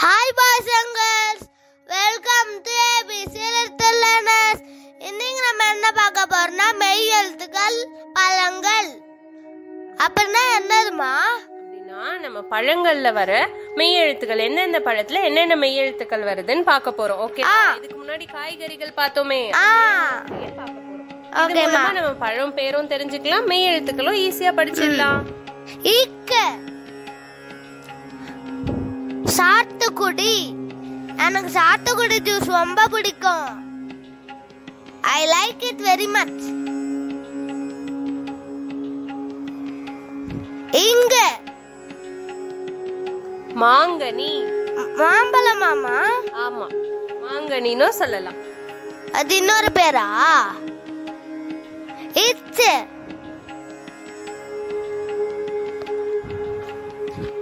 Hi boys and girls, welcome to ABC Little Learners. இன்னைக்கு நம்ம என்ன பார்க்க போறோம்னா மெய் எழுத்துக்கள் பழங்கள். அப்படின்னா என்னதுமா? அப்படின்னா நம்ம பழங்கள்ல வர மெய் எழுத்துக்கள் எந்தெந்த பழத்துல என்னென்ன மெய் எழுத்துக்கள் வருதுன்னு பார்க்க போறோம். ஓகே, இதுக்கு முன்னாடி காய்கறிகள் பார்த்தோமே, ஓகேமா. நம்ம பழம் பேரும் தெரிஞ்சுக்கலாம், மெய் எழுத்துக்களும் ஈஸியா படிச்சிடலாம். சாத்துக்குடி. எனக்கு சாத்துக்குடி ஜூஸ் ரொம்ப பிடிக்கும். I like it very much. இங்க மாங்கனி. மாம்பழமாமா? ஆமா, மாங்கனினோ சொல்லலாம். அது இன்னொரு பேரா? இட்ஸ்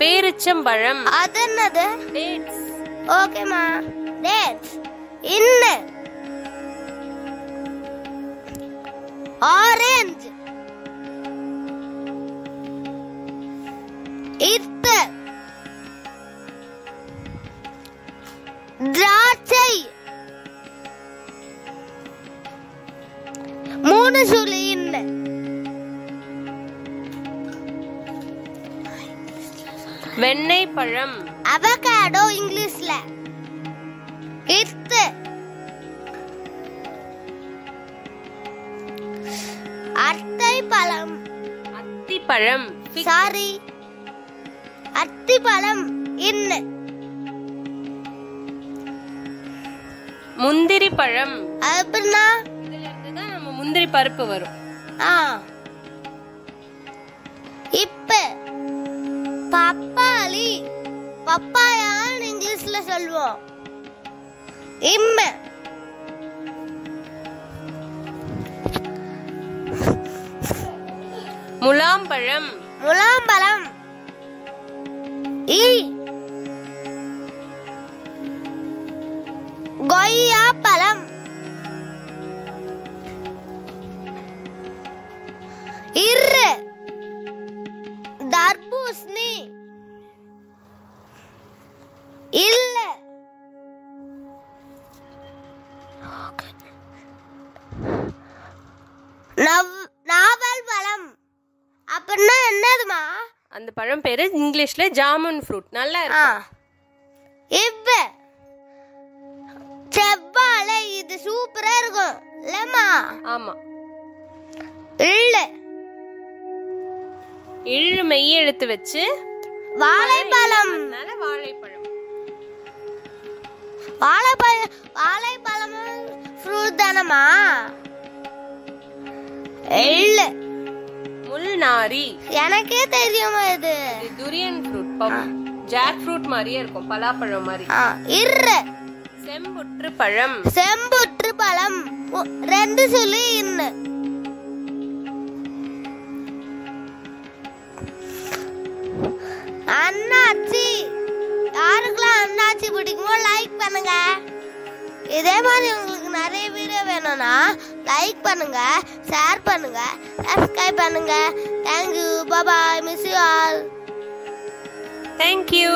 பேரிச்சம்பழம். அது என்னது? டேட்ஸ். ஓகேமா, டேட்ஸ். இன்ன ஆரஞ்சு. இத்த திராட்சை. மூணு சுழி. இன்ன வெண்ணெய் பழம். அவகாடோ இங்கிலீஷ்ல. இத்து அத்தை பழம். அத்திப்பழம். சாரி, அத்திப்பழம். இன்ன முந்திரி பழம். அப்படின்னா இதுல இருந்து தான் நம்ம முந்திரி பருப்பு வரும். இப்ப பப்பாளி. பப்பாயான்னு இங்கிலீஷ்ல சொல்லுவோம். இம்ம முலாம்பழம். முலாம்பழம். கொய்யா பழம். தர்பூசணி. இல்ல நாவல் பழம். அப்படின்னா என்னதுமா? அந்த பழம் பேரு இங்கிலீஷ்ல ஜாமுன் ஃப்ரூட். நல்லா இருக்கும். இப்ப செவ்வாழை. இது சூப்பரா இருக்கும் இல்லம்மா? ஆமா. இள்ளு மெய் எழுத்து வச்சு வாழைப்பழம். வாழைப்பழம். வாழைப்பழம் ஃப்ரூட் தானமா? எள்ளு. முள்நாரி. எனக்கே தெரியுமா இது? துரியன் ஃப்ரூட். ஜாக் ஃப்ரூட் மாதிரியே இருக்கும், பலாப்பழம் மாதிரி. செம்புற்று பழம். செம்புற்று பழம். ரெண்டு சொல்லி. இன்னும் அண்ணாச்சி. யாருக்கெல்லாம் அண்ணாச்சி பிடிக்குமோ லைக் பண்ணுங்க. இதே மாதிரி உங்களுக்கு நிறைய வீடியோ வேணும்னா லைக் பண்ணுங்க, ஷேர் பண்ணுங்க, சப்ஸ்கிரைப் பண்ணுங்க. Thank you. Bye. Miss you all. Thank you.